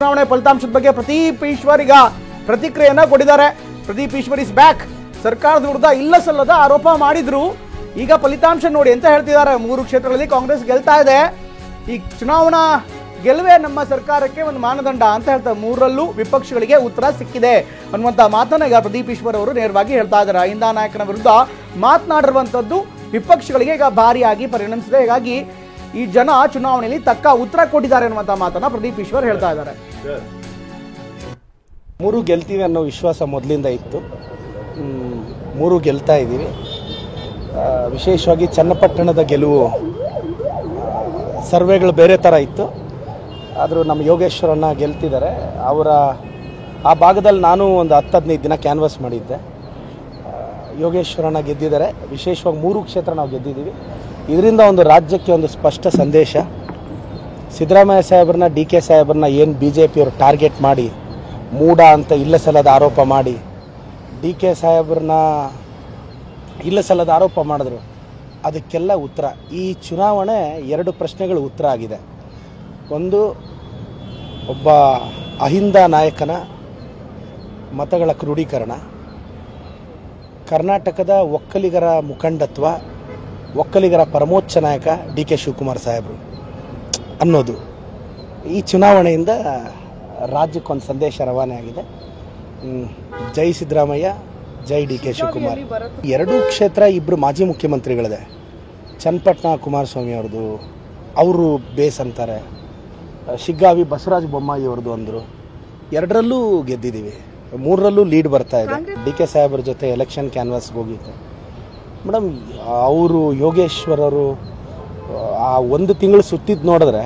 ಚುನಾವಣೆ ಫಲಿತಾಂಶದ ಬಗ್ಗೆ ಪ್ರದೀಪ್ ಈಶ್ವರ್ ಈಗ ಪ್ರತಿಕ್ರಿಯೆಯನ್ನ ಕೊಟ್ಟಿದ್ದಾರೆ. Pradeep Eshwar is back. ಸರ್ಕಾರದ ವಿರುದ್ಧ ಇಲ್ಲ ಸಲ್ಲದ ಆರೋಪ ಮಾಡಿದ್ರು. ಈಗ ಫಲಿತಾಂಶ ನೋಡಿ ಅಂತ ಹೇಳ್ತಿದ್ದಾರೆ. 3 ಕ್ಷೇತ್ರಗಳಲ್ಲಿ ಕಾಂಗ್ರೆಸ್ ಗೆಲ್ತಾ ಇದೆ. ಈ ಚುನಾವಣಾ ಗೆಲುವೇ ನಮ್ಮ ಸರ್ಕಾರಕ್ಕೆ ಒಂದು ಮಾನದಂಡ ಅಂತ ಹೇಳ್ತಾರೆ. 3ರಲ್ಲೂ ವಿಪಕ್ಷಗಳಿಗೆ ಉತ್ತರ ಸಿಕ್ಕಿದೆ ಅನ್ನುವಂಥ ಮಾತನ್ನ ಈಗ ಪ್ರದೀಪ್ ಈಶ್ವರ್ ಅವರು ನೇರವಾಗಿ ಹೇಳ್ತಾ ಇದ್ದಾರೆ. ಅಹಿಂದ ನಾಯಕನ ವಿರುದ್ಧ ಮಾತನಾಡಿರುವಂಥದ್ದು ವಿಪಕ್ಷಗಳಿಗೆ ಈಗ ಭಾರಿಯಾಗಿ ಪರಿಣಮಿಸಿದೆ. ಹೀಗಾಗಿ ಈ ಜನ ಚುನಾವಣೆಯಲ್ಲಿ ತಕ್ಕ ಉತ್ತರ ಕೊಟ್ಟಿದ್ದಾರೆ ಅನ್ನುವಂಥ ಮಾತನ್ನ ಪ್ರದೀಪ್ ಈಶ್ವರ್ ಹೇಳ್ತಾ ಇದ್ದಾರೆ. 3 ಗೆಲ್ತೀವಿ ಅನ್ನೋ ವಿಶ್ವಾಸ ಮೊದಲಿಂದ ಇತ್ತು. 3 ಗೆಲ್ತಾ ಇದ್ದೀವಿ. ವಿಶೇಷವಾಗಿ ಚನ್ನಪಟ್ಟಣದ ಗೆಲುವು ಸರ್ವೆಗಳು ಬೇರೆ ಥರ ಇತ್ತು. ಆದರೂ ನಮ್ಮ ಯೋಗೇಶ್ವರನ್ನ ಗೆಲ್ತಿದ್ದಾರೆ. ಅವರ ಆ ಭಾಗದಲ್ಲಿ ನಾನು ಒಂದು 10-15 ದಿನ ಕ್ಯಾನ್ವಾಸ್ ಮಾಡಿದ್ದೆ. ಯೋಗೇಶ್ವರನ್ನ ಗೆದ್ದಿದ್ದಾರೆ. ವಿಶೇಷವಾಗಿ 3 ಕ್ಷೇತ್ರ ನಾವು ಗೆದ್ದಿದ್ದೀವಿ. ಇದರಿಂದ ಒಂದು ರಾಜ್ಯಕ್ಕೆ ಒಂದು ಸ್ಪಷ್ಟ ಸಂದೇಶ. ಸಿದ್ದರಾಮಯ್ಯ ಸಾಹೇಬ್ರನ್ನ, DK ಸಾಹೇಬ್ರನ್ನ ಏನು BJP ಅವರು ಟಾರ್ಗೆಟ್ ಮಾಡಿ ಮೂಡ ಅಂತ ಇಲ್ಲ ಸಲ್ಲದ ಆರೋಪ ಮಾಡಿ DK ಸಾಹೇಬ್ರನ್ನ ಇಲ್ಲ ಸಲ್ಲದ ಆರೋಪ ಮಾಡಿದ್ರು. ಅದಕ್ಕೆಲ್ಲ ಉತ್ತರ ಈ ಚುನಾವಣೆ 2 ಪ್ರಶ್ನೆಗಳು ಉತ್ತರ ಆಗಿದೆ. ಒಂದು, ಒಬ್ಬ ಅಹಿಂದ ನಾಯಕನ ಮತಗಳ ಕ್ರೋಢೀಕರಣ, ಕರ್ನಾಟಕದ ಒಕ್ಕಲಿಗರ ಮುಖಂಡತ್ವ, ಒಕ್ಕಲಿಗರ ಪರಮೋಚ್ಚ ನಾಯಕ DK ಶಿವಕುಮಾರ್ ಸಾಹೇಬರು ಅನ್ನೋದು. ಈ ಚುನಾವಣೆಯಿಂದ ರಾಜ್ಯಕ್ಕೊಂದು ಸಂದೇಶ ರವಾನೆ ಆಗಿದೆ. ಜೈ ಸಿದ್ದರಾಮಯ್ಯ, ಜೈ DK ಶಿವಕುಮಾರ್. 2 ಕ್ಷೇತ್ರ 2 ಮಾಜಿ ಮುಖ್ಯಮಂತ್ರಿಗಳಿದೆ. ಚನ್ನಪಟ್ಟಣ ಕುಮಾರಸ್ವಾಮಿ ಅವ್ರದ್ದು, ಅವರು ಬೇಸ್ ಅಂತಾರೆ. ಶಿಗ್ಗಾವಿ ಬಸವರಾಜ ಬೊಮ್ಮಾಯಿ ಅವ್ರದ್ದು ಅಂದರು. 2ರಲ್ಲೂ ಗೆದ್ದಿದ್ದೀವಿ. 3ರಲ್ಲೂ ಲೀಡ್ ಬರ್ತಾ ಇದೆ. DK ಸಾಹೇಬ್ರ ಜೊತೆ ಎಲೆಕ್ಷನ್ ಕ್ಯಾನ್ವಾಸ್ಗೆ ಹೋಗಿದ್ದೆ ಮೇಡಮ್. ಅವರು ಯೋಗೇಶ್ವರರು ಆ 1 ತಿಂಗಳು ಸುತ್ತಿದ್ದು ನೋಡಿದ್ರೆ